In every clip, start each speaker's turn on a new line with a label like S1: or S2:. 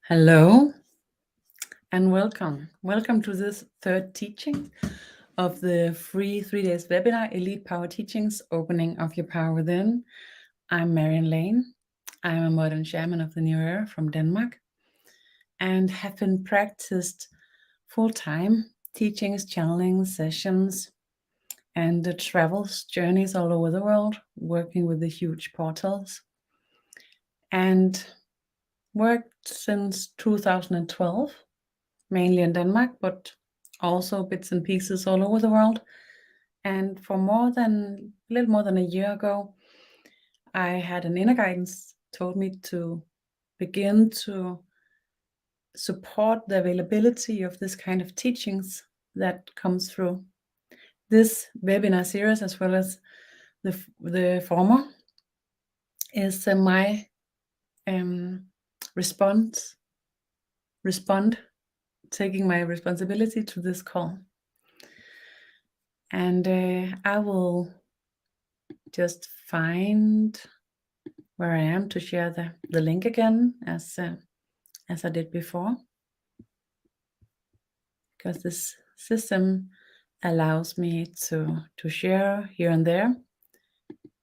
S1: Hello and welcome. Welcome to this third teaching of the free 3 days webinar, Elite Power Teachings, Opening of Your Power Within. I'm Marianne Lane. I'm a modern shaman of the New Era from Denmark and have been practiced full-time teachings, channeling sessions, and the travels, journeys all over the world, working with the huge portals. And worked since 2012, mainly in Denmark, but also bits and pieces all over the world. And for a little more than a year ago, I had an inner guidance told me to begin to support the availability of this kind of teachings that comes through this webinar series, as well as the former, is my respond, taking my responsibility to this call. And I will just find where I am to share the link again as I did before, because this system allows me to share here and there,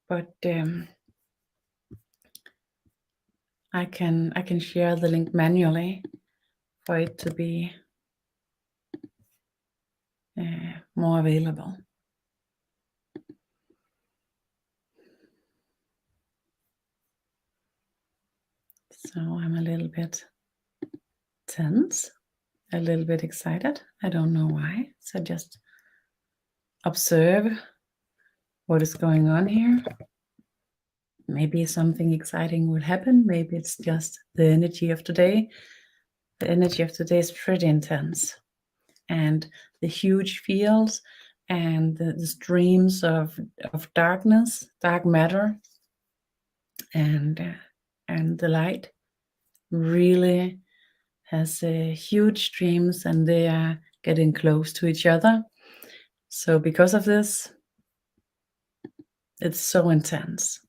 S1: but I can share the link manually for it to be more available. So I'm a little bit tense, a little bit excited. I don't know why. So just observe what is going on here. Maybe something exciting will happen. Maybe it's just the energy of today. The energy of today is pretty intense. And the huge fields and the streams of darkness, dark matter, and the light really has huge streams, and they are getting close to each other. So because of this, it's so intense.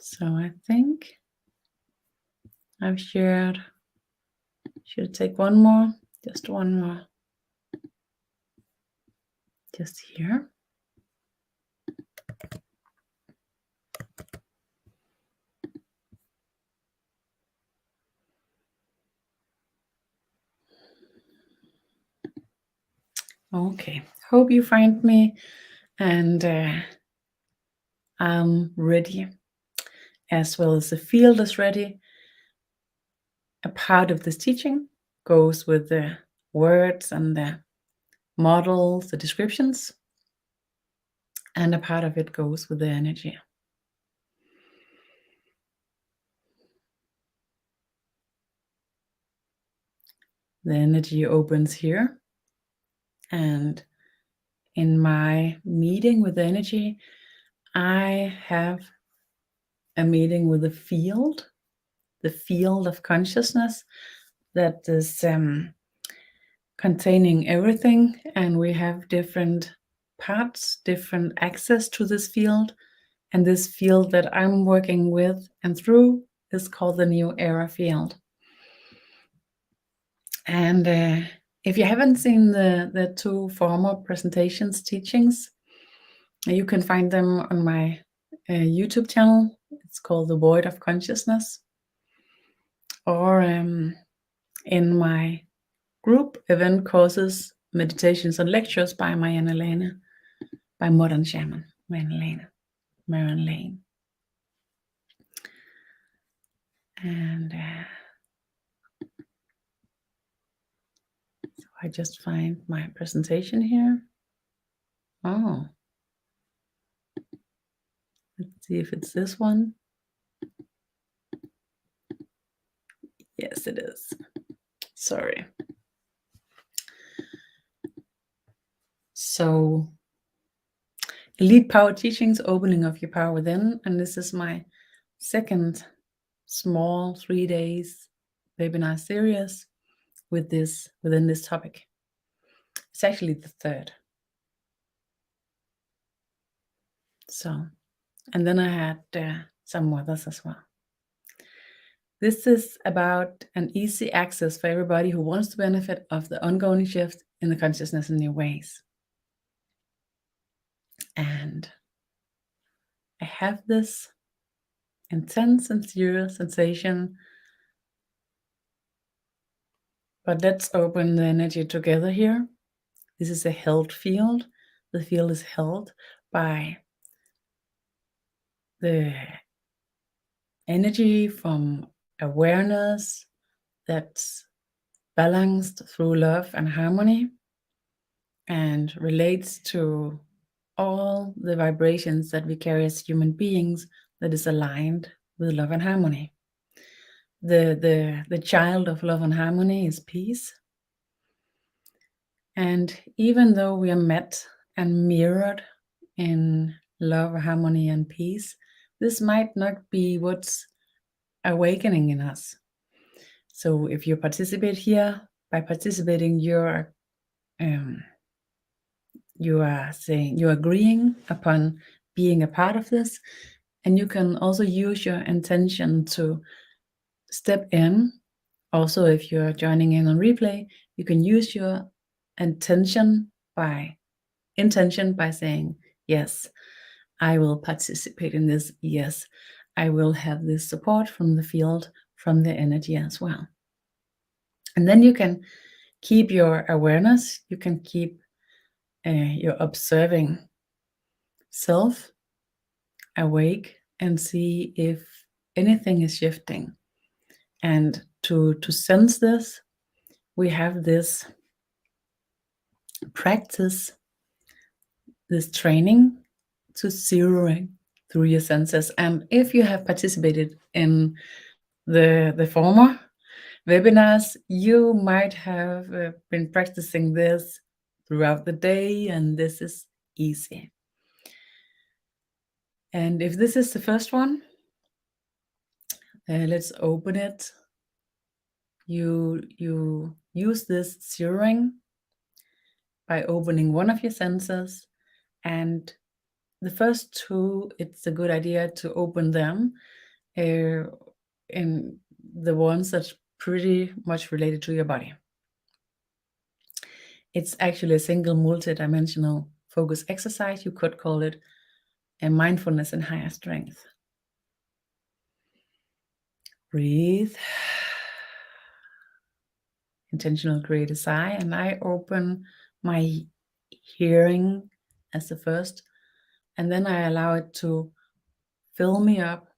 S1: So I think I've shared. Should take one more, just one more, just here. Okay, hope you find me, and I'm ready, as well as the field is ready. A part of this teaching goes with the words and the models, the descriptions, and a part of it goes with the energy. The energy opens here, and in my meeting with the energy, I have a meeting with the field of consciousness that is containing everything, and we have different parts, different access to this field, and this field that I'm working with and through is called the New Era field. And if you haven't seen the two former presentations, teachings, you can find them on my YouTube channel. It's called The Void of Consciousness, or in my group event courses, meditations and lectures by Marianne Lane, by modern shaman Marianne Lane. And so I just find my presentation here. Oh, let's see if it's this one. Yes, it is. Sorry. So, Elite Power Teachings, Opening of Your Power Within, and this is my second small 3 days webinar series within this topic. It's actually the third. So, and then I had some others as well. This is about an easy access for everybody who wants to benefit of the ongoing shift in the consciousness in new ways. And I have this intense and serious sensation, but let's open the energy together here. This is a held field. The field is held by the energy from awareness that's balanced through love and harmony and relates to all the vibrations that we carry as human beings that is aligned with love and harmony. The child of love and harmony is peace. And even though we are met and mirrored in love, harmony, and peace, this might not be what's awakening in us. So if you participate here, by participating, you are saying, you're agreeing upon being a part of this, and you can also use your intention to step in. Also, if you're joining in on replay, you can use your intention by saying, yes, I will participate in this. Yes, I will have this support from the field, from the energy as well. And then you can keep your awareness, you can keep your observing self awake and see if anything is shifting. And to sense this, we have this practice, this training to zeroing through your senses. And if you have participated in the former webinars, you might have been practicing this throughout the day, and this is easy. And if this is the first one, let's open it. You use this zeroing by opening one of your senses, and the first two, it's a good idea to open them in the ones that's pretty much related to your body. It's actually a single multi-dimensional focus exercise. You could call it a mindfulness and higher strength. Breathe. Intentional create a sigh, and I open my hearing as the first, and then I allow it to fill me up.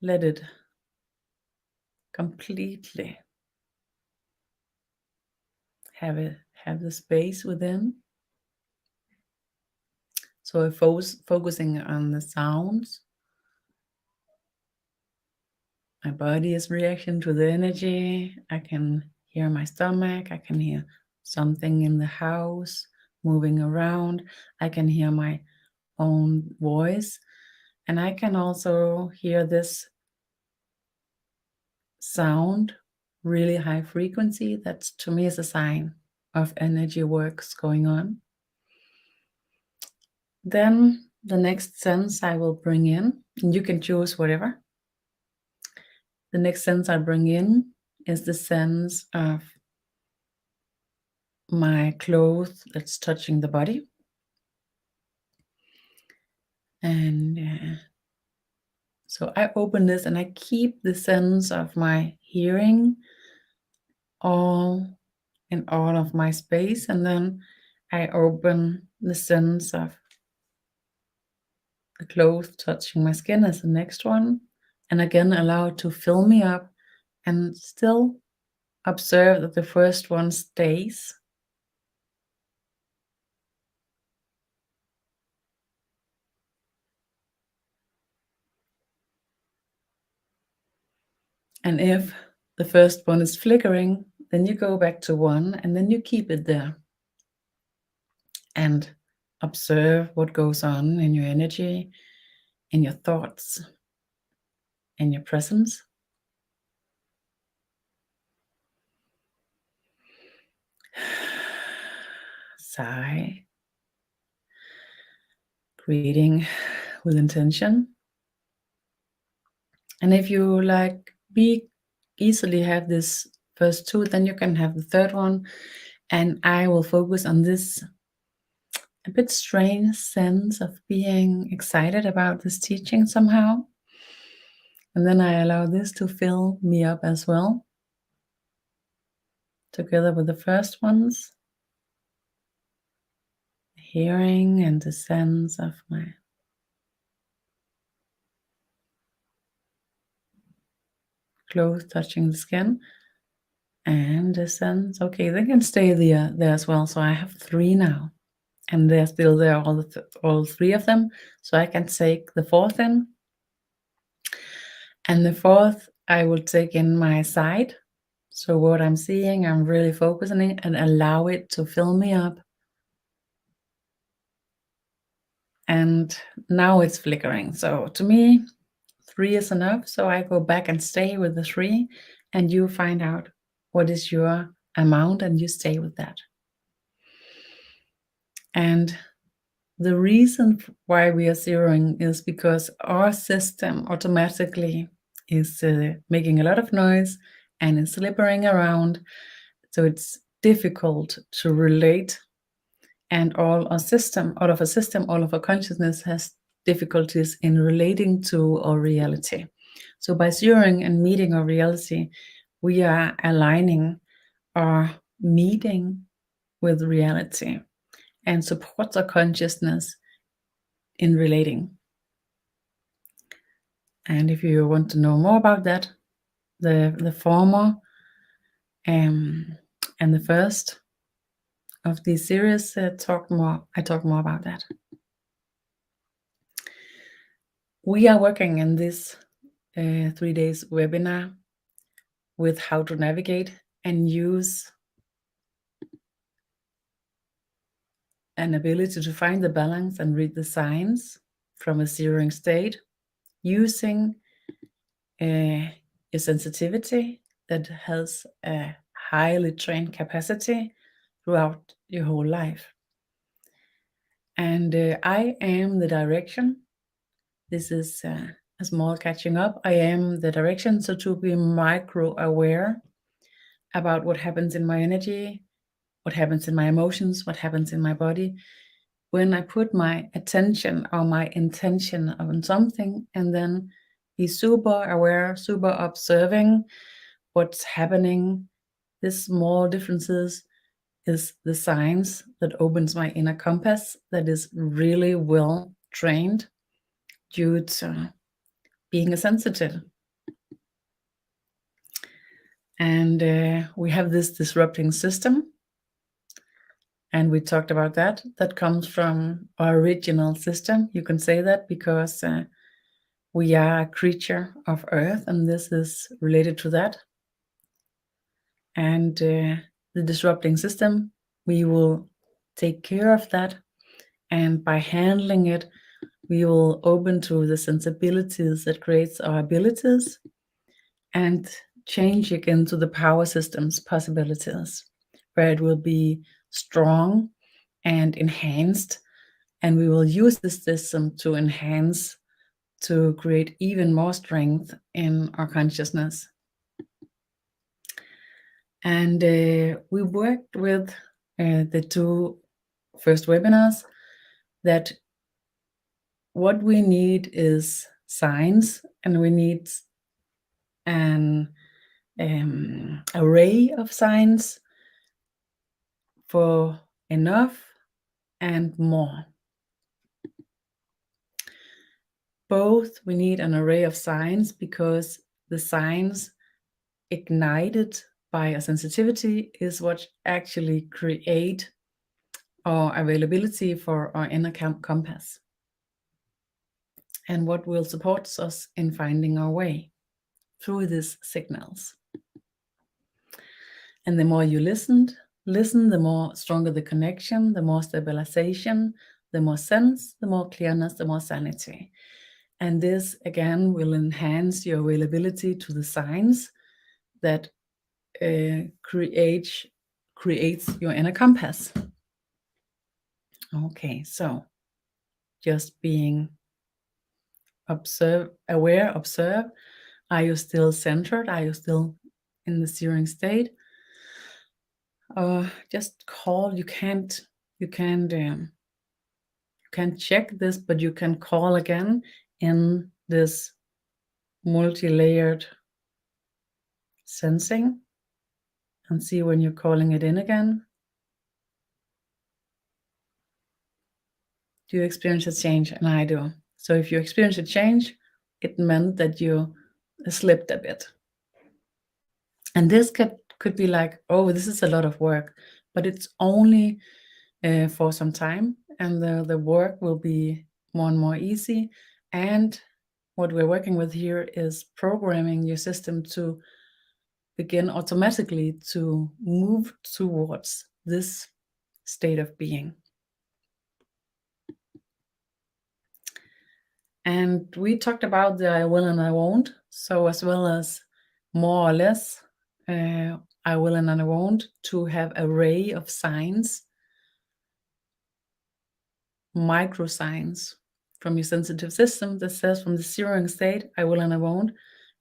S1: Let it completely have the space within. So I focusing on the sounds. My body is reacting to the energy. I can hear my stomach. I can hear something in the house moving around. I can hear my own voice. And I can also hear this sound, really high frequency. That to me is a sign of energy works going on. Then the next sense I will bring in, and you can choose whatever. The next sense I bring in is the sense of my clothes that's touching the body. And so I open this and I keep the sense of my hearing all in all of my space, and then I open the sense of the clothes touching my skin as the next one, and again allow it to fill me up and still observe that the first one stays. And if the first one is flickering, then you go back to one and then you keep it there and observe what goes on in your energy, in your thoughts, in your presence. Sigh, creating with intention. And if you easily have this first two, then you can have the third one. And I will focus on this a bit strange sense of being excited about this teaching somehow. And then I allow this to fill me up as well, together with the first ones. Hearing and the sense of my clothes touching the skin. And the sense, okay, they can stay there as well. So I have 3 now. And they're still there, all 3 of them. So I can take the 4th in. And the 4th, I will take in my side. So what I'm seeing, I'm really focusing and allow it to fill me up. And now it's flickering. So to me, 3 is enough. So I go back and stay with the 3, and you find out what is your amount and you stay with that. And the reason why we are zeroing is because our system automatically is making a lot of noise and is slippering around. So it's difficult to relate. And all of our system, all of our consciousness has difficulties in relating to our reality. So by zeroing and meeting our reality, we are aligning our meeting with reality and supports our consciousness in relating. And if you want to know more about that, the former and the first of these series, I talk more about that. We are working in this 3 days webinar with how to navigate and use an ability to find the balance and read the signs from a zeroing state, using a sensitivity that has a highly trained capacity throughout your whole life. And I am the direction. This is a small catching up. I am the direction. So to be micro aware about what happens in my energy, what happens in my emotions, what happens in my body, when I put my attention or my intention on something, and then be super aware, super observing what's happening. These small differences is the signs that opens my inner compass that is really well trained due to being a sensitive. And we have this disrupting system. And we talked about that. That comes from our original system. You can say that because we are a creature of Earth, and this is related to that. And the disrupting system, we will take care of that. And by handling it, we will open to the sensibilities that creates our abilities and change it into the power system's possibilities, where it will be strong and enhanced, and we will use this system to enhance, to create even more strength in our consciousness. And we worked with the 2 first webinars that what we need is signs, and we need an array of signs for enough and more. Both we need an array of signs because the signs ignited by a sensitivity is what actually create our availability for our inner compass and what will support us in finding our way through these signals. And the more you listen, the more stronger the connection, the more stabilization, the more sense, the more clearness, the more sanity. And this again will enhance your availability to the signs that creates your inner compass. Okay, so just being observe. Are you still centered? Are you still in the steering state? Just call. You can't check this, but you can call again in this multi-layered sensing and see when you're calling it in again. Do you experience a change? And I do. So if you experience a change, it meant that you slipped a bit. And this could be like, oh, this is a lot of work, but it's only for some time, and the work will be more and more easy. And what we're working with here is programming your system to begin automatically to move towards this state of being. And we talked about the I will and I won't. So as well as more or less, I will and I won't, to have an array of signs, micro signs from your sensitive system that says from the zeroing state, I will and I won't.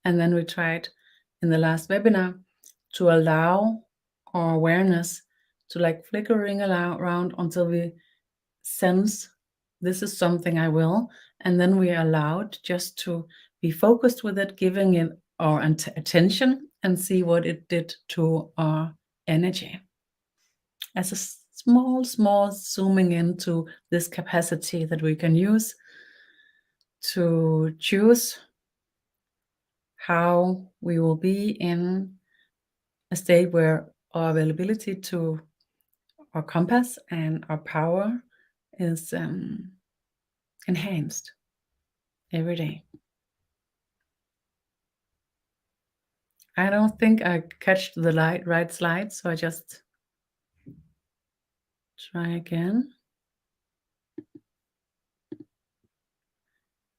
S1: And then we tried in the last webinar to allow our awareness to like flickering around until we sense this is something I will. And then we are allowed just to be focused with it, giving it our attention and see what it did to our energy. As a small zooming into this capacity that we can use to choose how we will be in a state where our availability to our compass and our power is enhanced every day. I don't think I catched the right slide, so I just try again.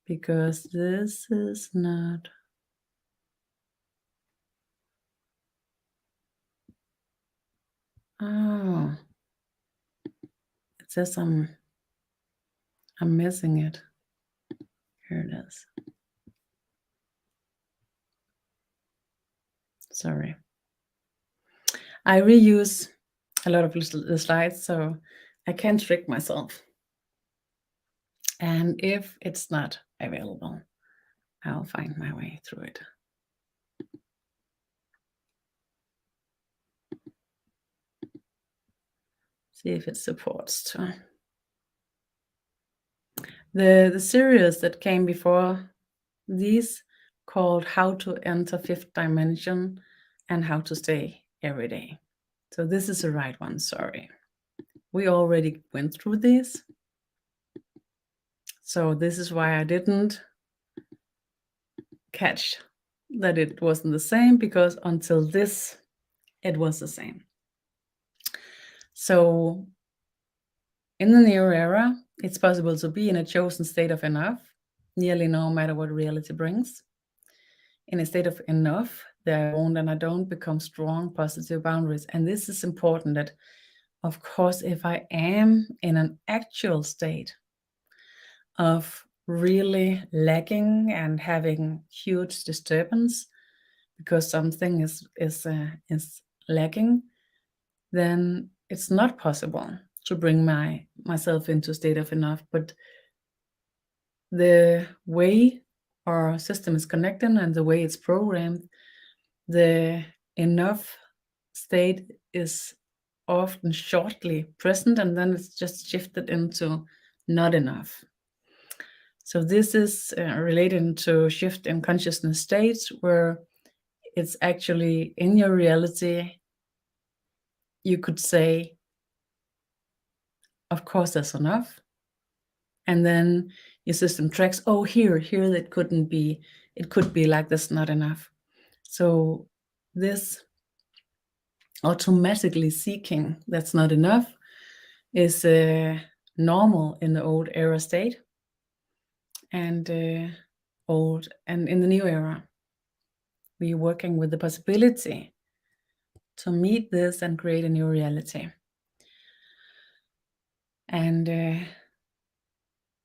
S1: Because this is not. Oh, it says I'm missing it. Here it is. Sorry. I reuse a lot of the slides, so I can't trick myself. And if it's not available, I'll find my way through it. See if it supports too. The series that came before these called How to Enter Fifth Dimension and How to Stay Every Day. So this is the right one, sorry. We already went through this. So this is why I didn't catch that it wasn't the same, because until this, it was the same. So in the new era, it's possible to be in a chosen state of enough, nearly no matter what reality brings. In a state of enough, there I won't and I don't become strong, positive boundaries. And this is important that, of course, if I am in an actual state of really lacking and having huge disturbance because something is lacking, then it's not possible to bring myself into a state of enough. But the way our system is connected and the way it's programmed, the enough state is often shortly present, and then it's just shifted into not enough. So this is related to shift in consciousness states where it's actually in your reality. You could say, of course, that's enough. And then your system tracks, oh, here that couldn't be, it could be like this, not enough. So this automatically seeking that's not enough is normal in the old era state and old and in the new era. We're working with the possibility to meet this and create a new reality. And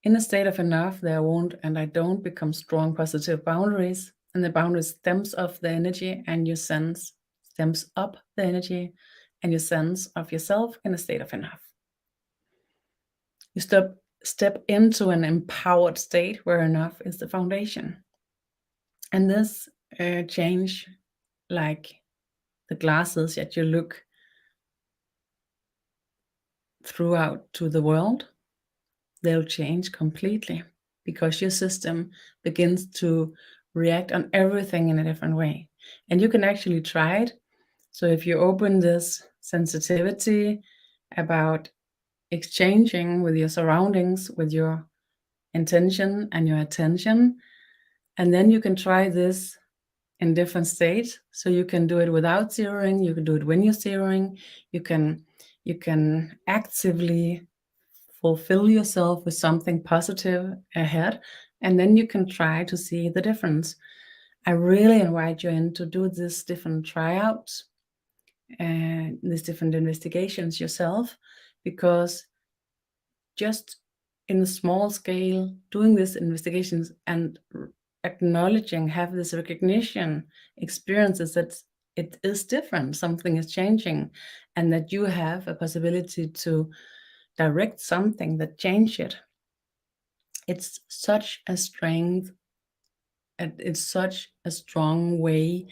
S1: In a state of enough, there won't and I don't become strong positive boundaries, and the boundaries stems off the energy and your sense stems up the energy and your sense of yourself in a state of enough. You step into an empowered state where enough is the foundation. And this change, like the glasses that you look throughout to the world, they'll change completely because your system begins to react on everything in a different way. And you can actually try it. So if you open this sensitivity about exchanging with your surroundings, with your intention and your attention, and then you can try this in different states. So you can do it without zeroing, you can do it when you're zeroing, you can actively fulfill yourself with something positive ahead, and then you can try to see the difference. I really invite you in to do these different tryouts and these different investigations yourself, because just in a small scale, doing these investigations and acknowledging, have this recognition, experiences that it is different, something is changing, and that you have a possibility to direct something that change it. It's such a strength, and it's such a strong way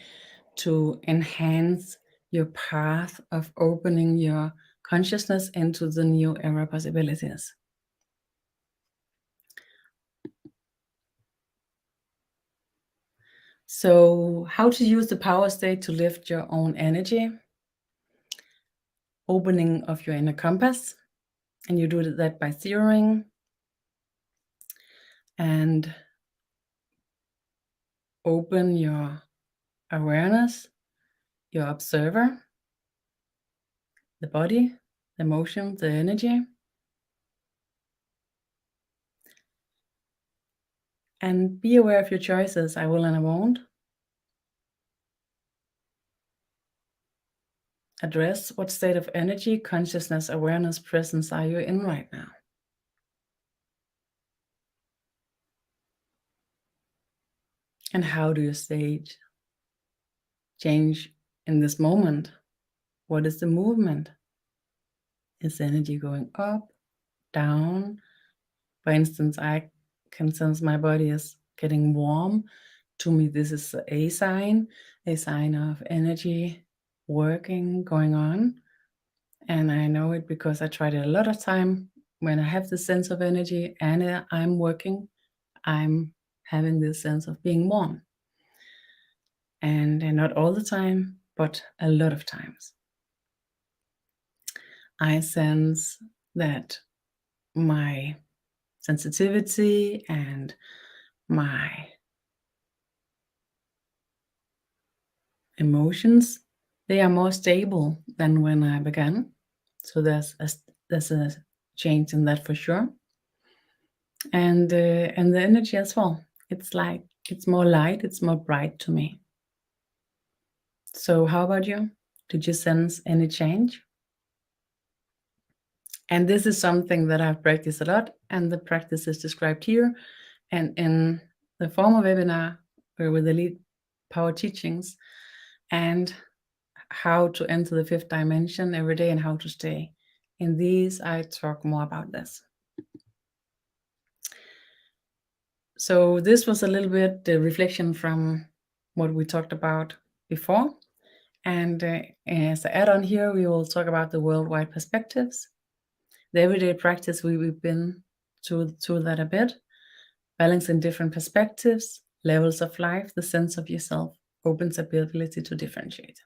S1: to enhance your path of opening your consciousness into the new era possibilities. So, how to use the power state to lift your own energy? Opening of your inner compass, and you do that by zeroing and open your awareness, your observer, the body, the emotion, the energy, and be aware of your choices. I will and I won't. Address what state of energy, consciousness, awareness, presence are you in right now? And how do your state change in this moment? What is the movement? Is energy going up, down? For instance, I can sense my body is getting warm. To me, this is a sign of energy working, going on. And I know it because I tried it a lot of time. When I have the sense of energy and I'm working, I'm having this sense of being warm. And not all the time, but a lot of times. I sense that my sensitivity and my emotions, they are more stable than when I began. So there's a change in that for sure. And the energy as well. It's like it's more light, it's more bright to me. So how about you? Did you sense any change? And this is something that I've practiced a lot, and the practice is described here and in the former webinar with the Elite Power Teachings, and how to enter the fifth dimension every day and how to stay. In these, I talk more about this. So this was a little bit the reflection from what we talked about before. And as an add-on here, we will talk about the worldwide perspectives. The everyday practice, we've been to that a bit. Balancing different perspectives, levels of life, the sense of yourself opens ability to differentiate.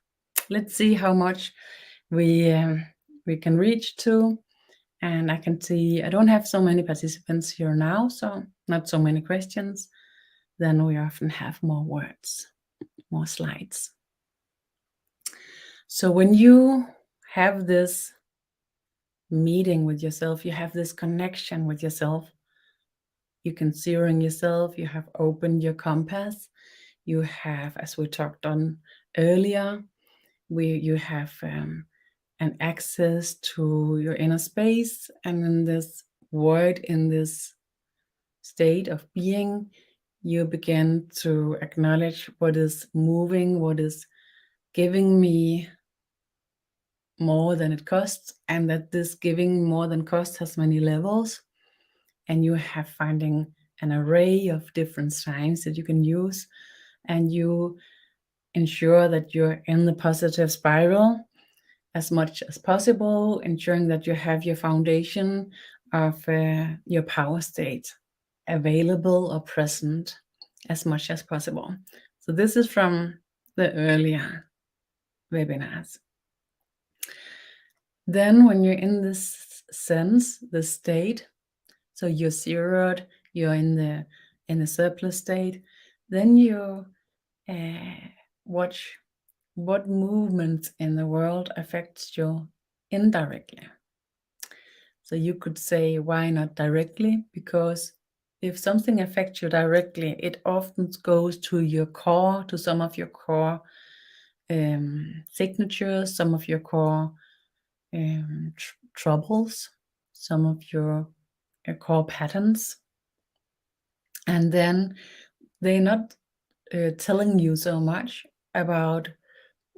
S1: Let's see how much we can reach to. And I can see I don't have so many participants here now, so not so many questions. Then we often have more words, more slides. So when you have this meeting with yourself, you have this connection with yourself, you can zero in yourself, you have opened your compass, you have, as we talked on earlier, you have an access to your inner space, and in this void, in this state of being, you begin to acknowledge what is moving, what is giving me more than it costs, and that this giving more than cost has many levels, and you have finding an array of different signs that you can use, and you ensure that you're in the positive spiral as much as possible, ensuring that you have your foundation of your power state available or present as much as possible. So this is from the earlier webinars. Then when you're in this sense, the state, so you're zeroed, you're in the surplus state, then you watch what movements in the world affects you indirectly. So you could say, why not directly? Because if something affects you directly, it often goes to your core, to some of your core signatures, some of your core troubles, some of your core patterns. And then they're not telling you so much about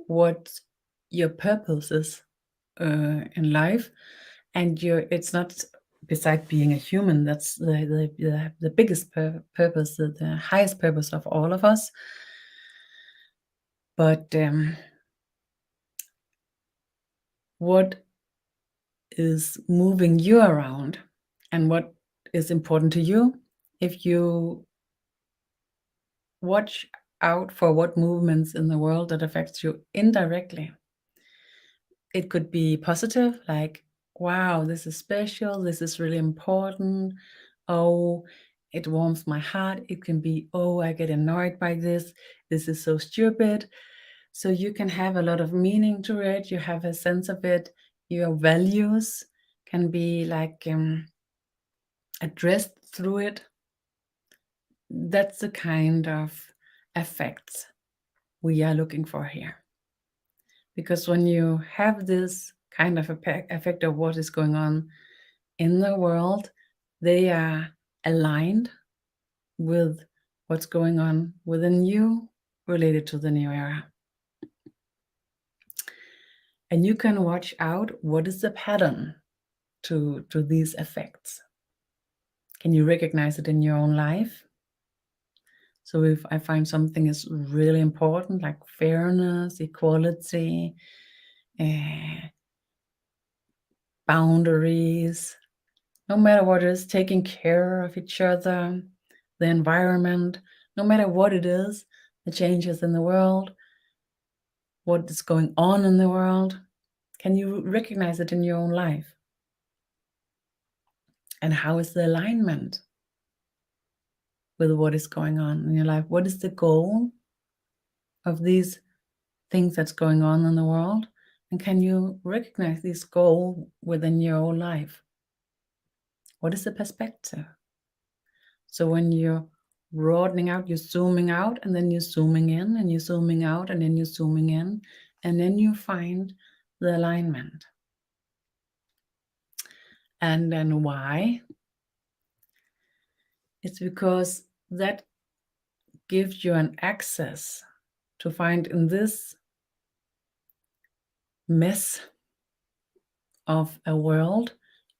S1: what your purpose is in life, and it's not, beside being a human, that's the biggest purpose, the highest purpose of all of us. But what is moving you around and what is important to you, if you watch out for what movements in the world that affects you indirectly, it could be positive, like, wow, this is special, this is really important, oh, it warms my heart. It can be, oh, I get annoyed by this is so stupid. So you can have a lot of meaning to it, you have a sense of it, your values can be like addressed through it. That's the kind of effects we are looking for here. Because when you have this kind of effect of what is going on in the world, they are aligned with what's going on within you related to the new era. And you can watch out, what is the pattern to these effects? Can you recognize it in your own life? So if I find something is really important, like fairness, equality, boundaries, no matter what it is, taking care of each other, the environment, no matter what it is, the changes in the world, what is going on in the world, can you recognize it in your own life? And how is the alignment with what is going on in your life? What is the goal of these things that's going on in the world? And can you recognize this goal within your own life? What is the perspective? So when you're broadening out, you're zooming out, and then you're zooming in, and you're zooming out, and then you're zooming in, and then you find the alignment. And then why? It's because that gives you an access to find in this mess of a world,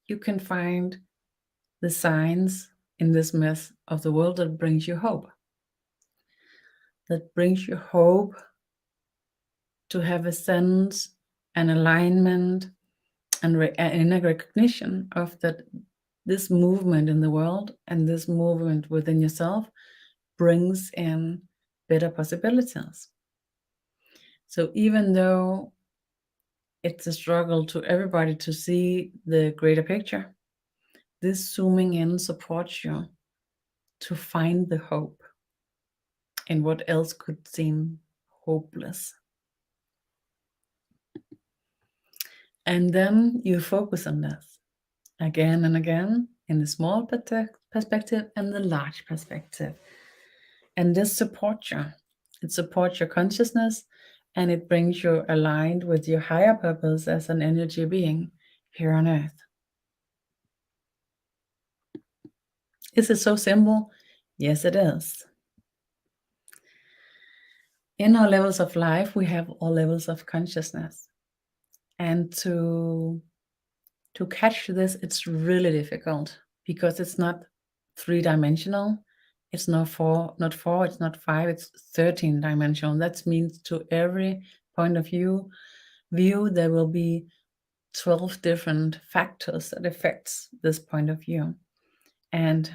S1: you can find the signs in this mess of the world that brings you hope. That brings you hope to have a sense, an alignment, and a recognition of that this movement in the world and this movement within yourself brings in better possibilities. So even though it's a struggle to everybody to see the greater picture, this zooming in supports you to find the hope in what else could seem hopeless. And then you focus on this again and again in the small perspective and the large perspective. And this supports you. It supports your consciousness, and it brings you aligned with your higher purpose as an energy being here on Earth. Is it so simple? Yes, it is. In our levels of life, we have all levels of consciousness. And to catch this, it's really difficult because it's not three-dimensional. It's not four, it's not five, it's 13-dimensional. That means to every point of view, there will be 12 different factors that affects this point of view. And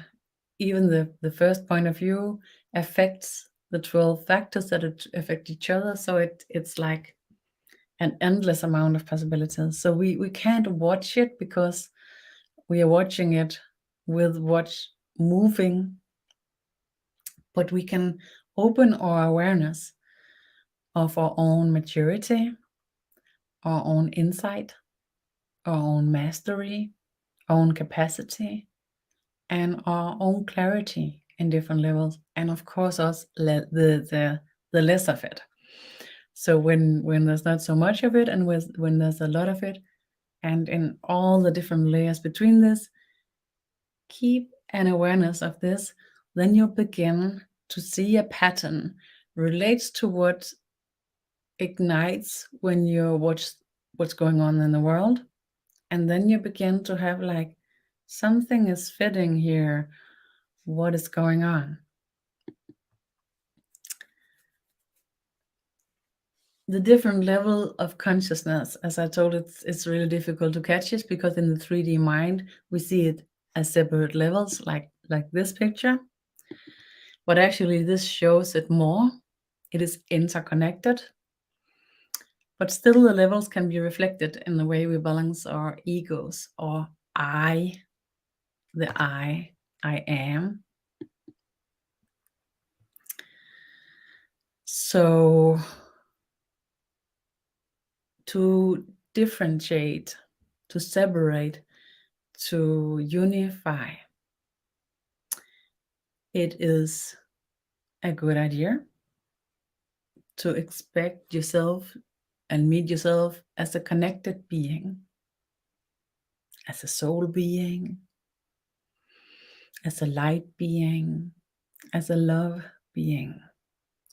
S1: even the first point of view affects the 12 factors that affect each other. So it's like an endless amount of possibilities. So we can't watch it because we are watching it with what's moving, but we can open our awareness of our own maturity, our own insight, our own mastery, our own capacity, and our own clarity in different levels, and of course us the less of it. So when there's not so much of it, and when there's a lot of it, and in all the different layers between this, keep an awareness of this, then you begin to see a pattern relates to what ignites when you watch what's going on in the world, and then you begin to have like, something is fitting here, what is going on. The different level of consciousness, as I told, it's really difficult to catch it because in the 3D mind we see it as separate levels, like this picture, but actually this shows it more. It is interconnected, but still the levels can be reflected in the way we balance our egos, or the I am. So to differentiate, to separate, to unify, it is a good idea to expect yourself and meet yourself as a connected being, as a soul being, as a light being, as a love being,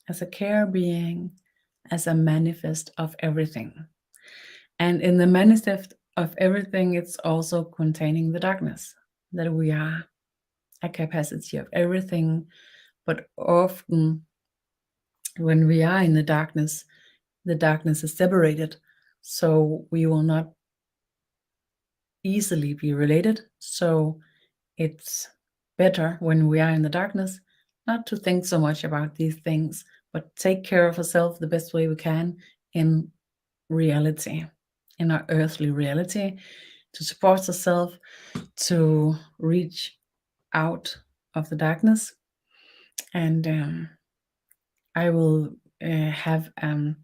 S1: as a care being, as a manifest of everything. And in the manifest of everything, it's also containing the darkness, that we are a capacity of everything. But often when we are in the darkness is separated, so we will not easily be related. So it's better when we are in the darkness not to think so much about these things, but take care of ourselves the best way we can in reality, in our earthly reality, to support ourselves, to reach out of the darkness. And I will have a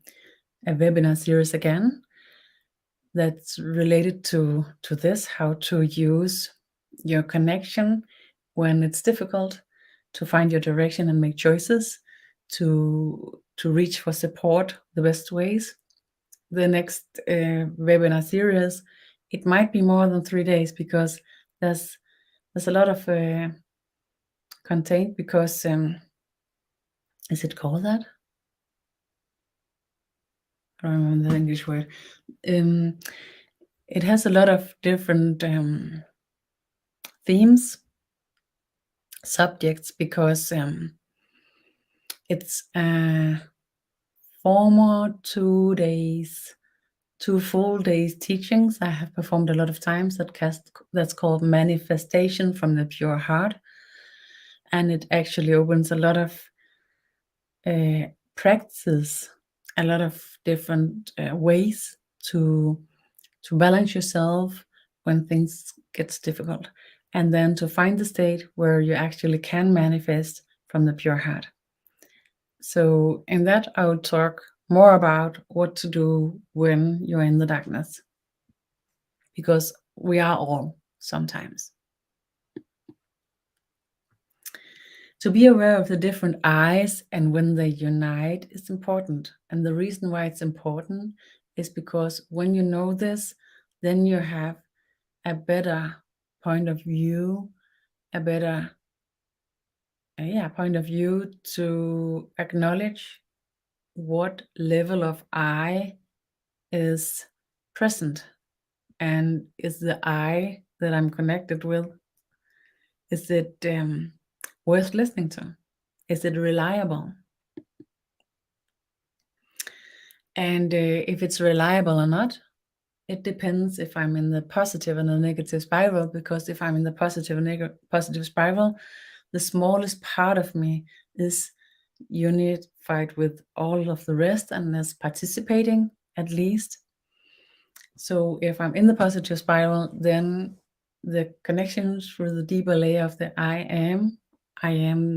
S1: webinar series again that's related to this, how to use your connection when it's difficult to find your direction and make choices, to reach for support the best ways. The next webinar series, it might be more than 3 days because there's a lot of content, because is it called that? I don't remember the English word. It has a lot of different themes, subjects, because it's 4 more 2 days, 2 full days teachings I have performed a lot of times that's called Manifestation from the Pure Heart. And it actually opens a lot of practices, a lot of different ways to balance yourself when things gets difficult, and then to find the state where you actually can manifest from the pure heart. So in that, I will talk more about what to do when you're in the darkness, because we are all sometimes. To be aware of the different eyes and when they unite is important. And the reason why it's important is because when you know this, then you have a better point of view, a better point of view to acknowledge what level of I is present, and is the I that I'm connected with, is it worth listening to? Is it reliable? And if it's reliable or not, it depends if I'm in the positive and the negative spiral, because if I'm in the positive and positive spiral, the smallest part of me is unified with all of the rest and is participating at least. So if I'm in the positive spiral, then the connection through the deeper layer of the I am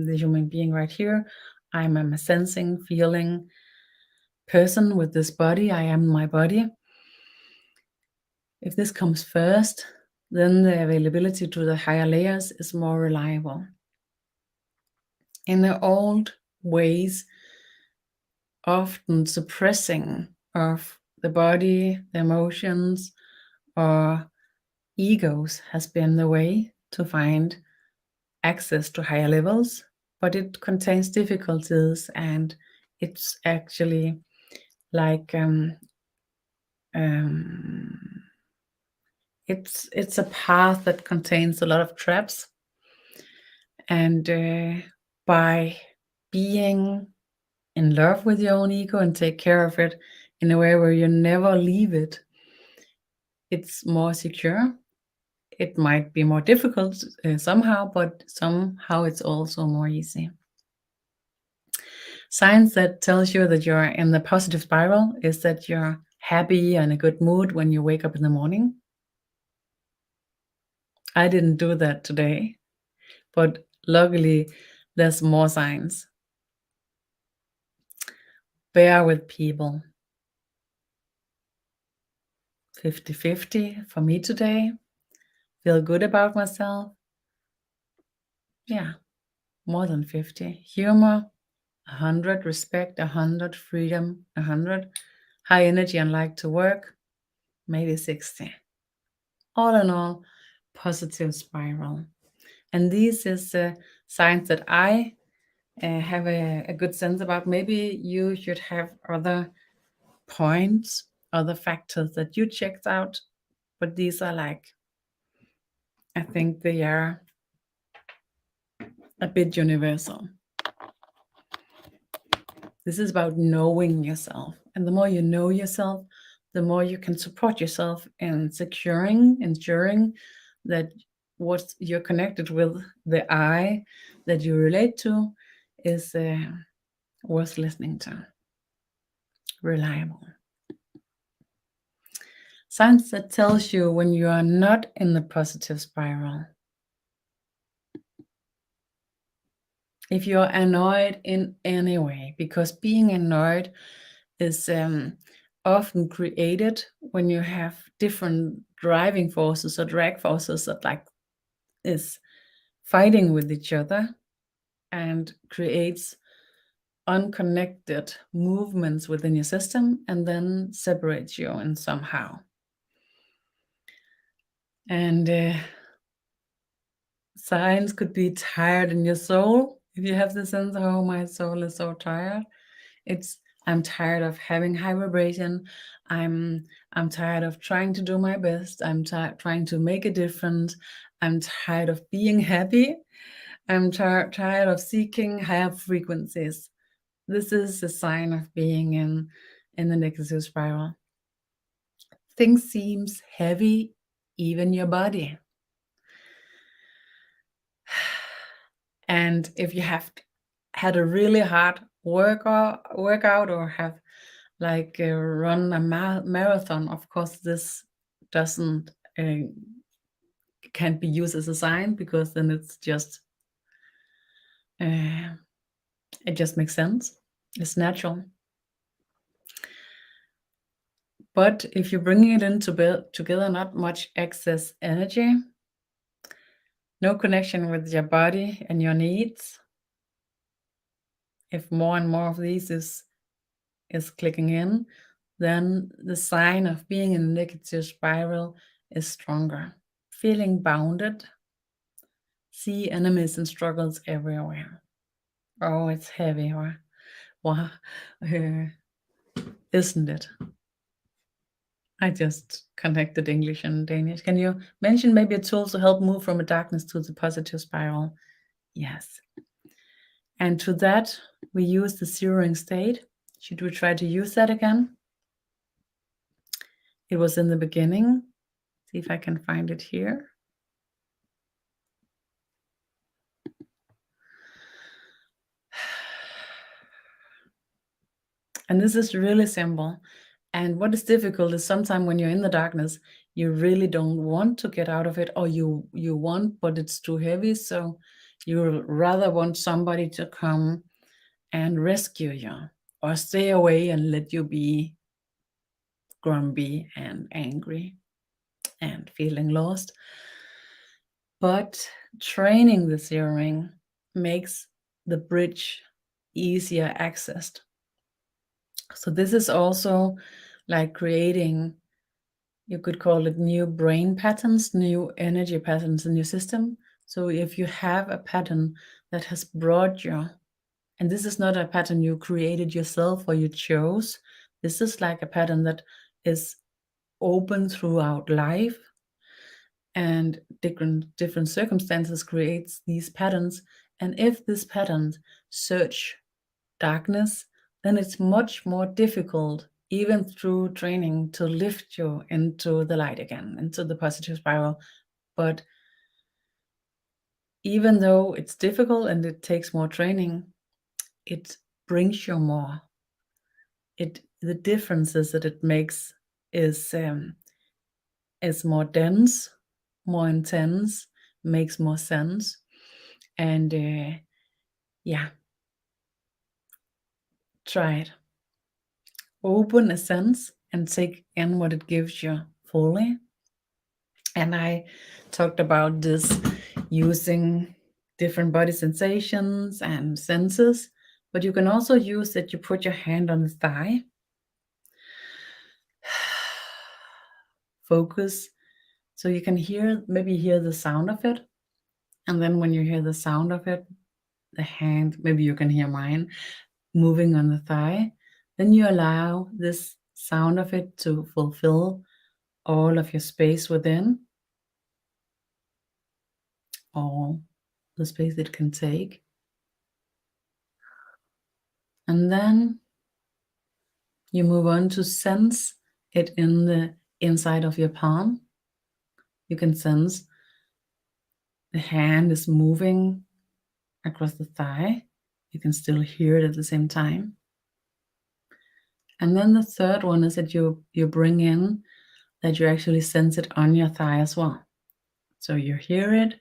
S1: the human being right here. I'm a sensing, feeling person with this body. I am my body. If this comes first, then the availability to the higher layers is more reliable. In the old ways, often suppressing of the body, the emotions, or egos has been the way to find access to higher levels, but it contains difficulties, and it's actually like it's a path that contains a lot of traps. And by being in love with your own ego and take care of it in a way where you never leave it, it's more secure. It might be more difficult somehow, but somehow it's also more easy. Signs that tells you that you're in the positive spiral is that you're happy and in a good mood when you wake up in the morning. I didn't do that today, but luckily there's more signs. Bear with people. 50-50 for me today. Feel good about myself. Yeah, more than 50. Humor, 100. Respect, 100. Freedom, 100. High energy and like to work, maybe 60. All in all, positive spiral. And this is signs that I have a good sense about. Maybe you should have other points, other factors that you checked out, but these are like, I think they are a bit universal. This is about knowing yourself. And the more you know yourself, the more you can support yourself in ensuring that what you're connected with, the I that you relate to, is worth listening to, reliable. Signs that tells you when you are not in the positive spiral. If you're annoyed in any way, because being annoyed is often created when you have different driving forces or drag forces that like is fighting with each other and creates unconnected movements within your system and then separates you in somehow. And signs could be tired in your soul. If you have the sense, oh, my soul is so tired, I'm tired of having high vibration. I'm tired of trying to do my best. I'm trying to make a difference. I'm tired of being happy. I'm tired of seeking higher frequencies. This is a sign of being in the negative spiral. Things seems heavy, even your body. And if you have had a really hard workout or have like run a marathon, of course this doesn't can't be used as a sign, because then it's just it just makes sense. It's natural. But if you're bringing it in together, not much excess energy, no connection with your body and your needs, if more and more of these is clicking in, then the sign of being in a negative spiral is stronger. Feeling bounded, see enemies and struggles everywhere. Oh, it's heavy, or wow, isn't it? I just connected English and Danish. Can you mention maybe a tool to help move from a darkness to the positive spiral? Yes. And to that, we use the zeroing state. Should we try to use that again? It was in the beginning. See if I can find it here. And this is really simple. And what is difficult is sometimes when you're in the darkness, you really don't want to get out of it, or you want, but it's too heavy. So you rather want somebody to come and rescue you, or stay away and let you be grumpy and angry and feeling lost. But training the zeroing makes the bridge easier accessed. So this is also like creating, you could call it new brain patterns, new energy patterns in your system. So if you have a pattern that has brought you, and this is not a pattern you created yourself or you chose, this is like a pattern that is open throughout life, and different circumstances creates these patterns. And if these patterns search darkness, then it's much more difficult, even through training, to lift you into the light again, into the positive spiral. But even though it's difficult and it takes more training, it brings you more. The differences that it makes is more dense, more intense, makes more sense. And yeah, try it. Open a sense and take in what it gives you fully. And I talked about this using different body sensations and senses, but you can also use that you put your hand on the thigh, focus, so you can maybe hear the sound of it. And then when you hear the sound of it, the hand, maybe you can hear mine, moving on the thigh, then you allow this sound of it to fulfill all of your space within, all the space it can take. And then you move on to sense it in the inside of your palm. You can sense the hand is moving across the thigh. You can still hear it at the same time. And then the third one is that you bring in that you actually sense it on your thigh as well. So you hear it,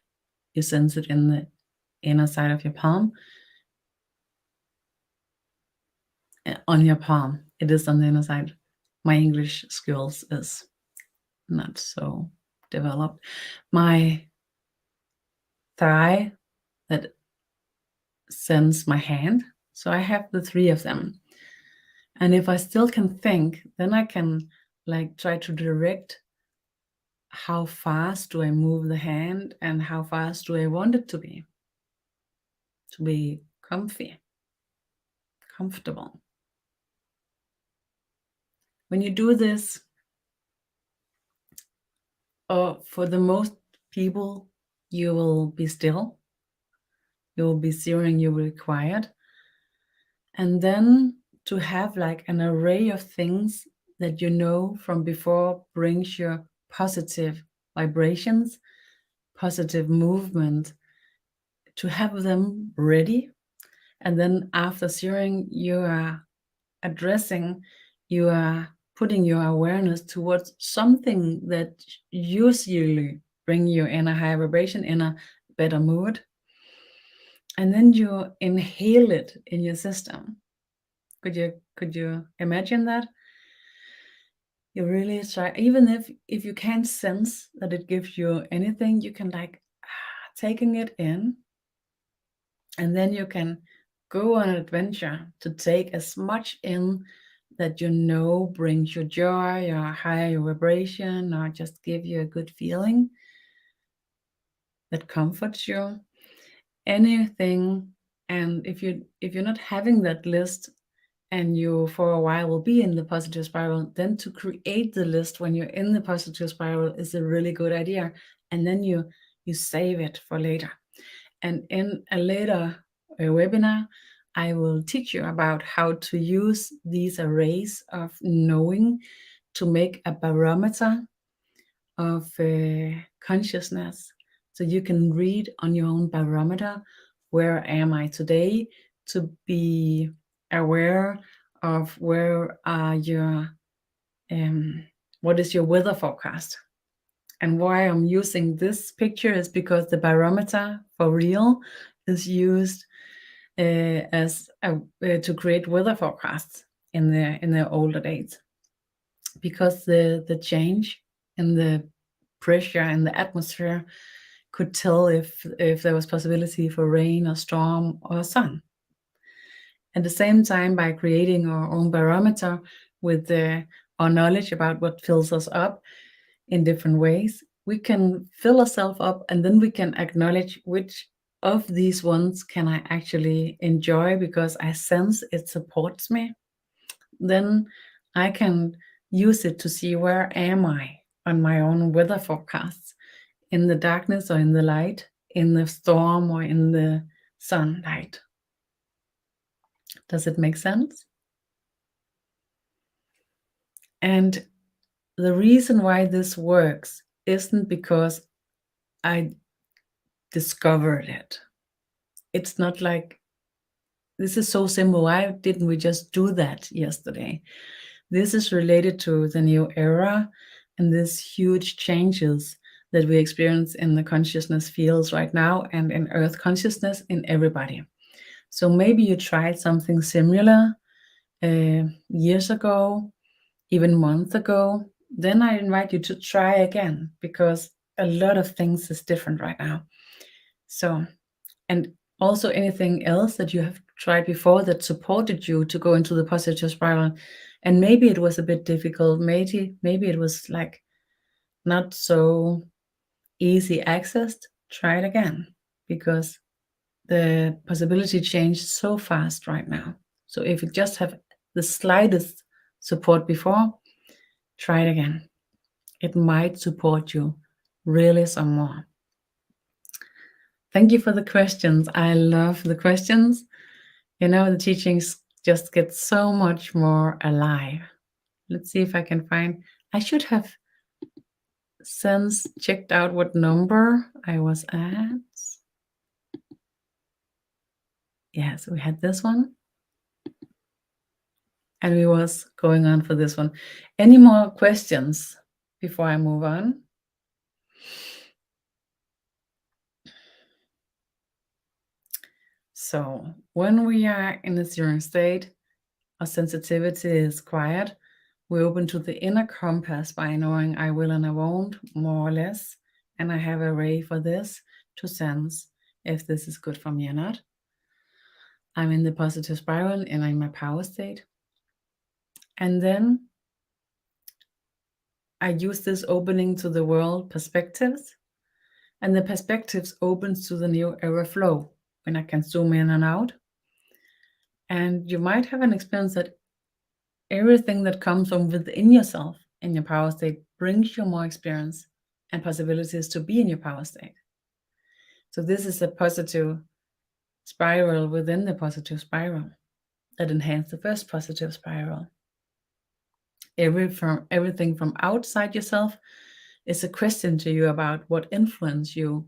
S1: you sense it in the inner side of your palm, on your palm. It is on the inner side. My English skills is not so developed. My thigh that sends my hand. So I have the three of them. And if I still can think, then I can like try to direct how fast do I move the hand and how fast do I want it to be comfy, comfortable. When you do this, for the most people, you will be still. You will be zeroing, you will be quiet. And then to have like an array of things that you know from before brings you positive vibrations, positive movement, to have them ready. And then after zeroing, you are addressing, you are putting your awareness towards something that usually bring you in a higher vibration, in a better mood. And then you inhale it in your system. Could you imagine that? You really try, even if you can't sense that it gives you anything, you can like taking it in, and then you can go on an adventure to take as much in that you know brings you joy or higher vibration or just give you a good feeling that comforts you. Anything And if you're not having that list, and you for a while will be in the positive spiral, then to create the list when you're in the positive spiral is a really good idea. And then you save it for later. And in a later webinar, I will teach you about how to use these arrays of knowing to make a barometer of consciousness. So you can read on your own barometer, where am I today, to be aware of where are your, what is your weather forecast. And why I'm using this picture is because the barometer for real is used to create weather forecasts in the older days, because the change in the pressure in the atmosphere could tell if there was possibility for rain or storm or sun. At the same time, by creating our own barometer with our knowledge about what fills us up in different ways, we can fill ourselves up, and then we can acknowledge which of these ones can I actually enjoy because I sense it supports me. Then I can use it to see where am I on my own weather forecasts, in the darkness or in the light, in the storm or in the sunlight. Does it make sense? And the reason why this works isn't because I discovered it. It's not like, this is so simple, why didn't we just do that yesterday? This is related to the new era and these huge changes that we experience in the consciousness fields right now and in earth consciousness in everybody. So maybe you tried something similar years ago, even months ago. Then I invite you to try again, because a lot of things is different right now. So, and also anything else that you have tried before that supported you to go into the positive spiral, and maybe it was a bit difficult, maybe it was like not so easy accessed, try it again, because the possibility changed so fast right now. So if you just have the slightest support before, try it again. It might support you really some more. Thank you for the questions. I love the questions. The teachings just get so much more alive. Let's see if I can find, I should have since checked out what number I was at. Yes, we had this one. And we was going on for this one. Any more questions before I move on? So when we are in the zeroing state, our sensitivity is quiet. We open to the inner compass by knowing I will and I won't, more or less. And I have a ray for this to sense if this is good for me or not. I'm in the positive spiral and I'm in my power state. And then I use this opening to the world perspectives. And the perspectives opens to the new era flow when I can zoom in and out. And you might have an experience that everything that comes from within yourself in your power state brings you more experience and possibilities to be in your power state. So this is a positive spiral within the positive spiral that enhances the first positive spiral. Everything from outside yourself is a question to you about what influence you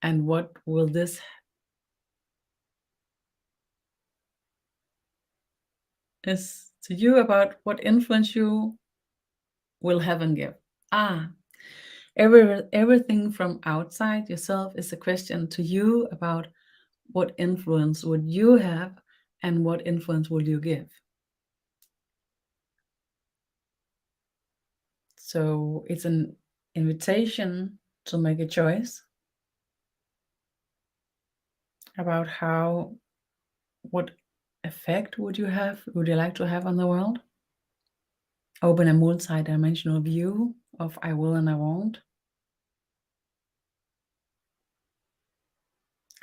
S1: and what will this is to you about what influence you will have and give. Everything from outside yourself is a question to you about what influence would you have and what influence will you give. So it's an invitation to make a choice about what effect would you like to have on the world. Open a multi-dimensional view of I will and I won't.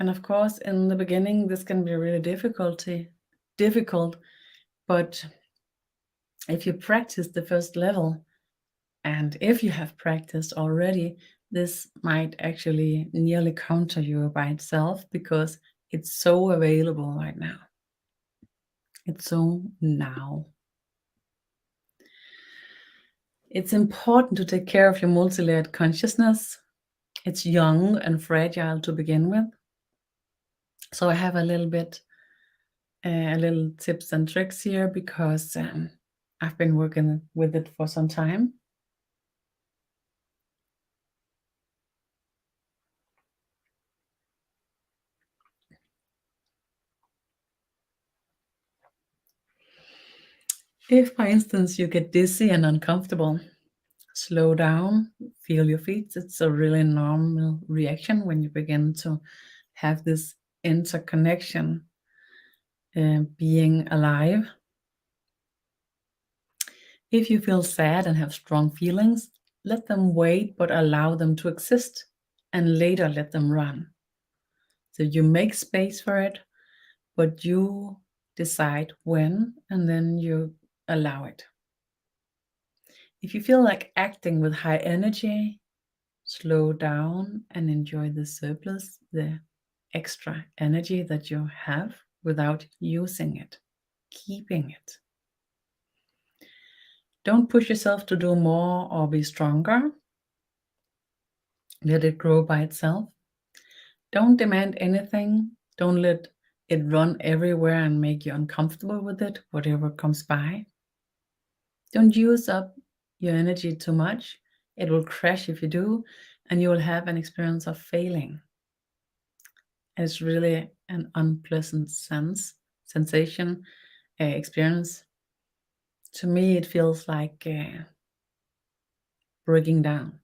S1: And of course, in the beginning, this can be really difficult, but if you practice the first level, and if you have practiced already, this might actually nearly counter you by itself because it's so available right now. It's so now. It's important to take care of your multi-layered consciousness. It's young and fragile to begin with. So I have a little tips and tricks here because I've been working with it for some time. If, for instance, you get dizzy and uncomfortable, slow down, feel your feet. It's a really normal reaction when you begin to have this interconnection, being alive. If you feel sad and have strong feelings, let them wait, but allow them to exist, and later let them run. So you make space for it, but you decide when, and then you allow it. If you feel like acting with high energy, slow down and enjoy the surplus, the extra energy that you have without using it, keeping it. Don't push yourself to do more or be stronger. Let it grow by itself. Don't demand anything. Don't let it run everywhere and make you uncomfortable with it, whatever comes by. Don't use up your energy too much. It will crash if you do, and you will have an experience of failing. It's really an unpleasant sensation, experience. To me, it feels like breaking down.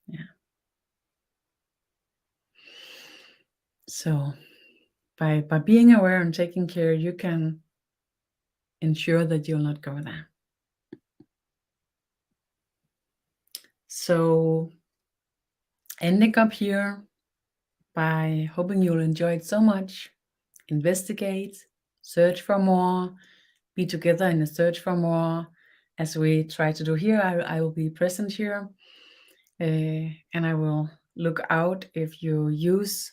S1: Yeah. So by being aware and taking care, you can ensure that you'll not go there. So ending up here by hoping you'll enjoy it so much. Investigate, search for more, be together in a search for more. As we try to do here, I will be present here, and I will look out if you use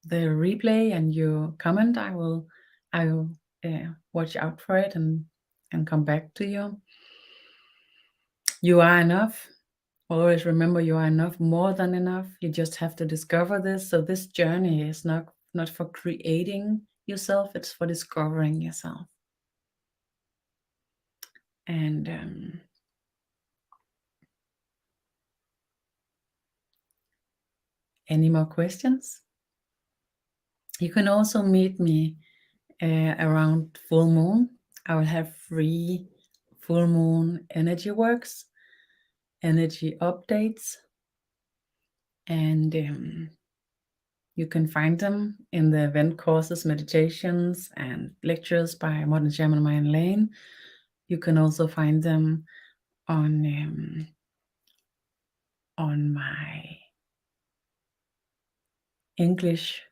S1: the replay and you comment. I will watch out for it and come back to you. You are enough. Always remember you are enough, more than enough. You just have to discover this. So this journey is not for creating yourself, it's for discovering yourself. And any more questions? You can also meet me around full moon. I will have free full moon energy works, energy updates, and you can find them in the event courses, meditations, and lectures by modern shaman Marianne Lane. You can also find them on my English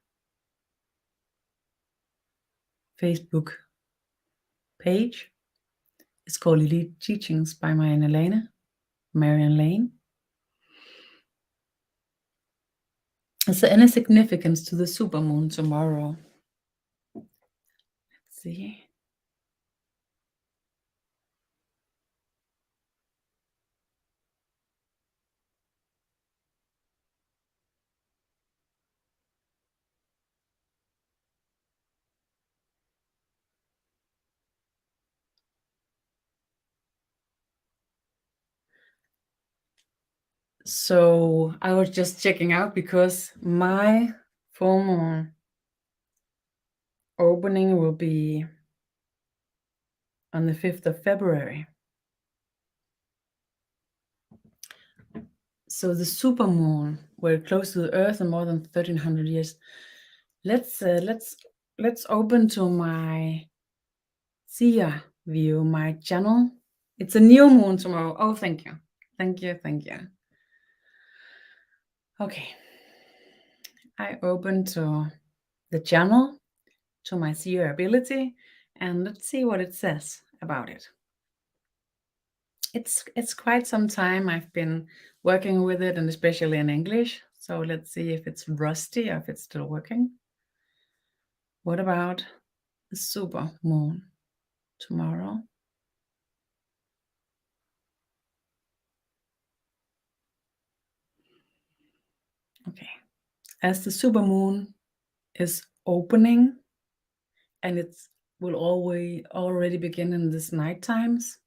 S1: Facebook page. It's called Elite Teachings by Marianne Lane. Is there any significance to the supermoon tomorrow? Let's see. So I was just checking out because my full moon opening will be on the 5th of February. So the supermoon, we're close to the Earth in more than 1300 years. Let's open to my seer view, my channel. It's a new moon tomorrow. Oh, thank you. Okay. I open to the channel, to my seer ability, and let's see what it says about it. It's quite some time I've been working with it, and especially in English. So let's see if it's rusty or if it's still working. What about the super moon tomorrow? Okay. As the super moon is opening, and it will already begin in this night times,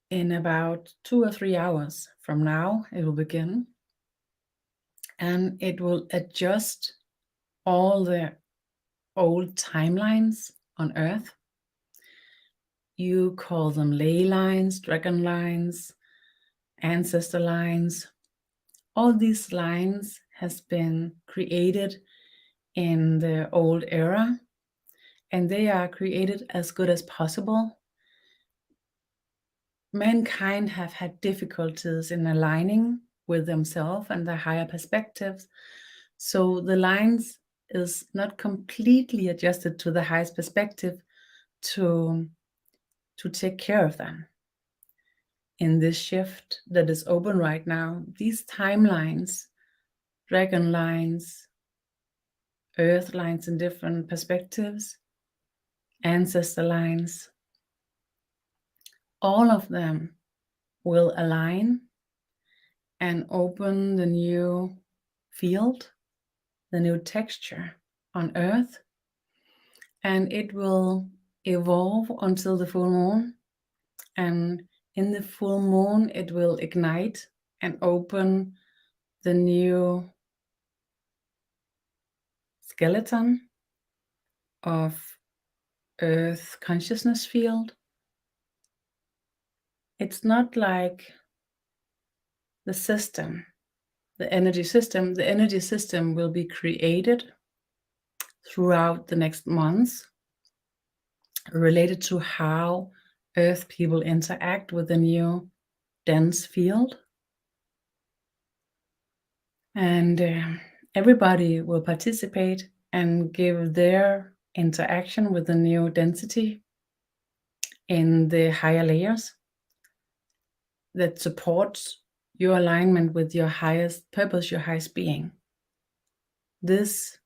S1: in about 2 or 3 hours from now, it will begin, and it will adjust all the old timelines on Earth. You call them ley lines, dragon lines, ancestor lines. All these lines has been created in the old era, and they are created as good as possible. Mankind have had difficulties in aligning with themselves and their higher perspectives. So the lines is not completely adjusted to the highest perspective to take care of them. In this shift that is open right now, these timelines, dragon lines, earth lines in different perspectives, ancestor lines, all of them will align and open the new field, the new texture on Earth, and it will evolve until the full moon. And in the full moon, it will ignite and open the new skeleton of Earth consciousness field. It's not like the system, the energy system. The energy system will be created throughout the next months, related to how Earth people interact with the new dense field. And everybody will participate and give their interaction with the new density in the higher layers that supports your alignment with your highest purpose, your highest being. This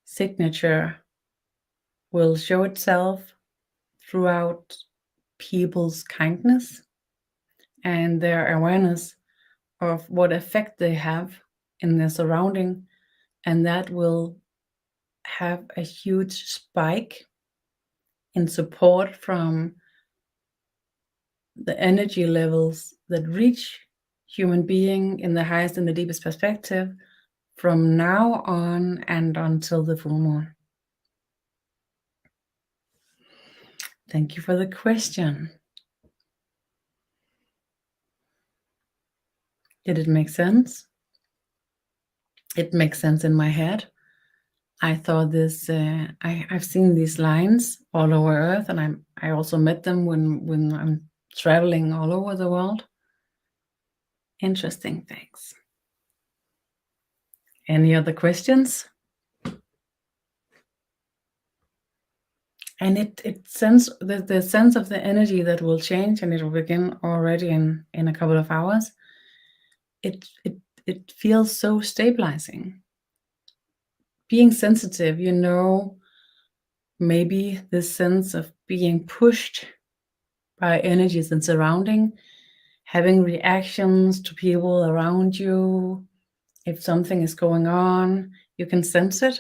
S1: signature will show itself throughout people's kindness and their awareness of what effect they have in their surrounding, and that will have a huge spike in support from the energy levels that reach human being in the highest and the deepest perspective from now on and until the full moon. Thank you for the question. Did it make sense? It makes sense in my head. I thought this. I've seen these lines all over Earth, and I also met them when I'm traveling all over the world. Interesting things. Any other questions? And it sense the sense of the energy that will change, and it will begin already in a couple of hours. It feels so stabilizing. Being sensitive, maybe this sense of being pushed by energies and surrounding, having reactions to people around you. If something is going on, you can sense it.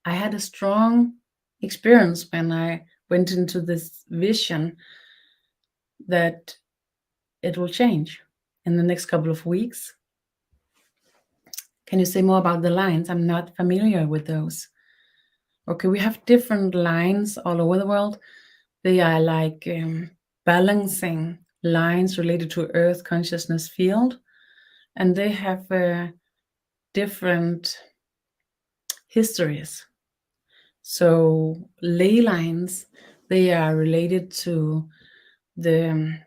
S1: I had a strong experience when I went into this vision that it will change in the next couple of weeks. Can you say more about the lines? I'm not familiar with those. Okay, we have different lines all over the world. They are like balancing lines related to Earth consciousness field, and they have different histories. So ley lines, they are related to the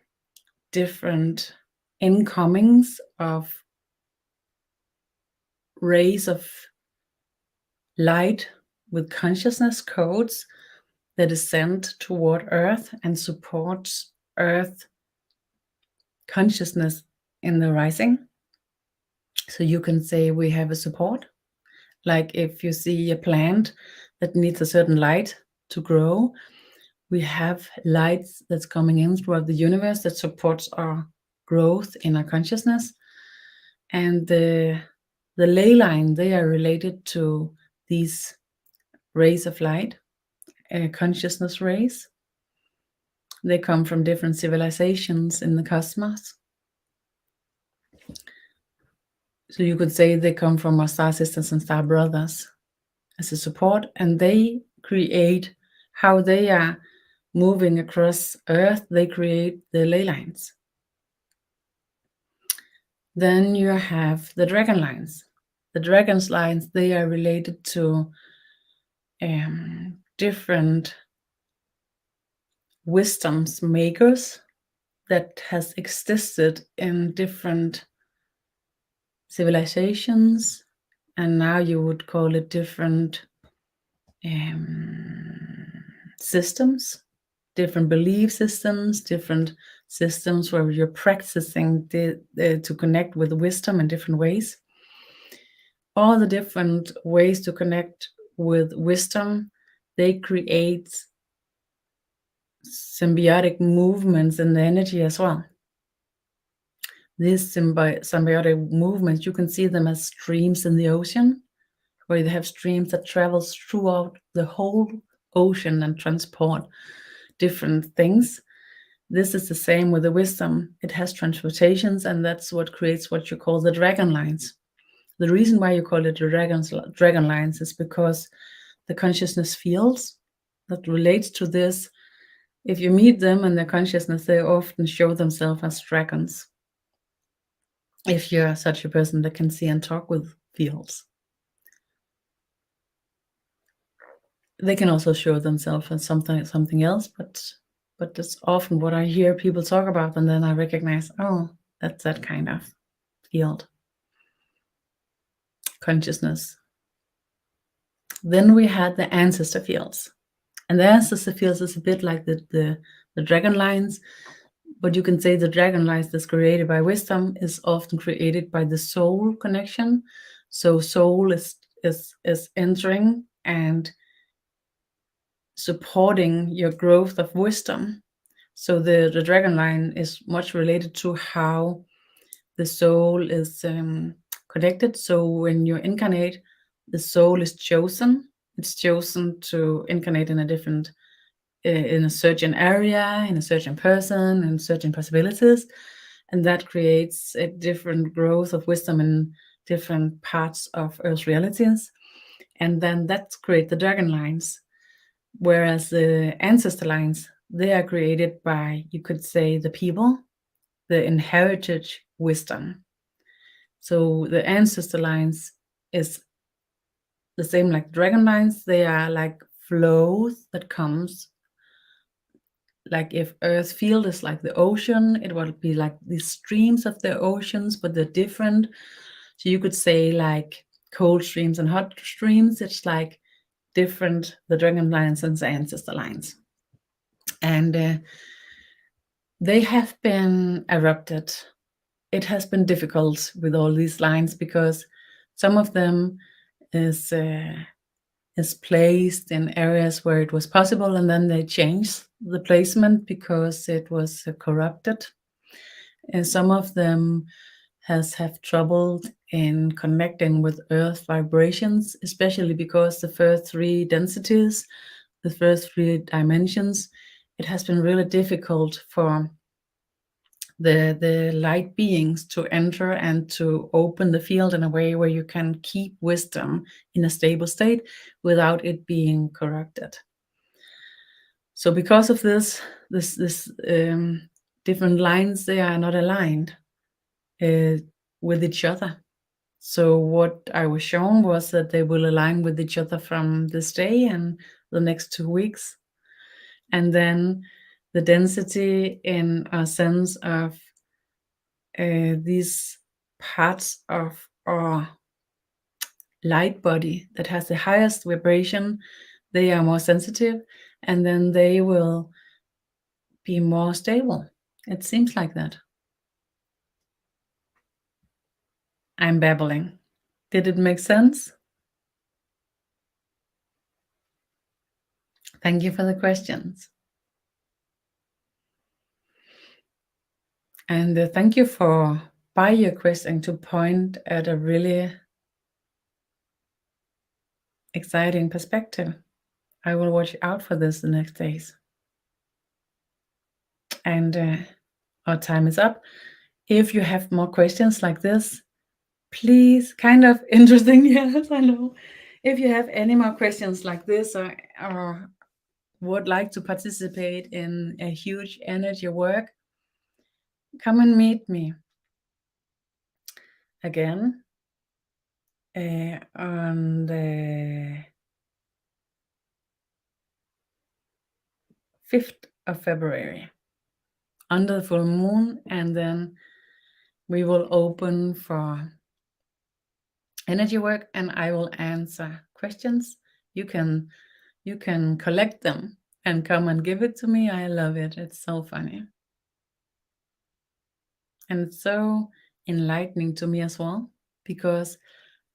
S1: different incomings of rays of light with consciousness codes that is sent toward Earth and supports Earth consciousness in the rising. So you can say we have a support. Like if you see a plant that needs a certain light to grow, we have lights that's coming in throughout the universe that supports our growth in our consciousness. And the ley line, they are related to these rays of light, consciousness rays. They come from different civilizations in the cosmos. So you could say they come from our star sisters and star brothers as a support, and they create how they are moving across Earth, they create the ley lines. Then you have the dragon lines. The dragon's lines, they are related to different wisdoms makers that has existed in different civilizations, and now you would call it different systems, different belief systems, different systems where you're practicing to connect with wisdom in different ways. All the different ways to connect with wisdom, they create symbiotic movements in the energy as well. These symbiotic movements, you can see them as streams in the ocean, where you have streams that travels throughout the whole ocean and transport different things. This is the same with the wisdom. It has transportations, and that's what creates what you call the dragon lines. The reason why you call it the dragon lines is because the consciousness fields that relates to this, if you meet them in their consciousness, they often show themselves as dragons. If you're such a person that can see and talk with fields. They can also show themselves as something else, but that's often what I hear people talk about, and then I recognize, oh, that's that kind of field. Consciousness. Then we had the ancestor fields. And the ancestor fields is a bit like the dragon lines, but you can say the dragon lines that's created by wisdom is often created by the soul connection. So soul is entering and supporting your growth of wisdom. So the dragon line is much related to how the soul is connected. So when you incarnate, the soul is chosen. It's chosen to incarnate in a different, in a certain area, in a certain person, in certain possibilities. And that creates a different growth of wisdom in different parts of Earth's realities. And then that creates the dragon lines. Whereas the ancestor lines, they are created by, you could say, the people, the inherited wisdom. So the ancestor lines is the same like dragon lines. They are like flows that comes. Like if Earth field is like the ocean, it will be like these streams of the oceans, but they're different. So you could say like cold streams and hot streams. It's like different, the dragon lines and the ancestor lines. And they have been erupted. It has been difficult with all these lines because some of them is placed in areas where it was possible, and then they changed the placement because it was corrupted. And some of them have trouble in connecting with earth vibrations, especially because the first three densities, the first three dimensions, it has been really difficult for the light beings to enter and to open the field in a way where you can keep wisdom in a stable state without it being corrupted. So because of this different lines, they are not aligned with each other. So what I was shown was that they will align with each other from this day and the next 2 weeks. And then the density in a sense of these parts of our light body that has the highest vibration, they are more sensitive, and then they will be more stable. It seems like that. I'm babbling. Did it make sense? Thank you for the questions. And thank you for, by your question, to point at a really exciting perspective. I will watch out for this the next days. And our time is up. If you have more questions like this, please, kind of interesting, yes, I know. If you have any more questions like this or would like to participate in a huge energy work, come and meet me again on the 5th of February under the full moon, and then we will open for energy work and I will answer questions. You can collect them and come and give it to me. I love it. It's so funny. And it's so enlightening to me as well, because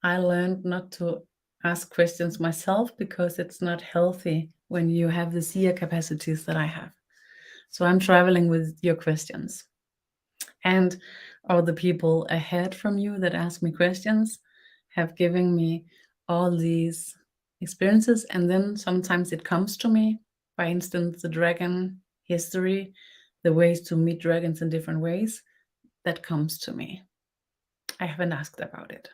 S1: I learned not to ask questions myself, because it's not healthy when you have the seer capacities that I have. So I'm traveling with your questions. And all the people ahead from you that ask me questions have given me all these experiences. And then sometimes it comes to me, for instance, the dragon history, the ways to meet dragons in different ways, that comes to me. I haven't asked about it.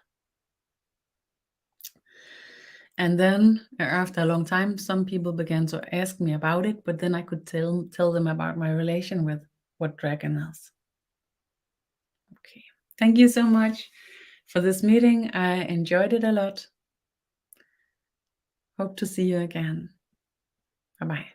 S1: And then after a long time, some people began to ask me about it, but then I could tell them about my relation with what dragon is. Okay. Thank you so much for this meeting. I enjoyed it a lot. Hope to see you again. Bye-bye.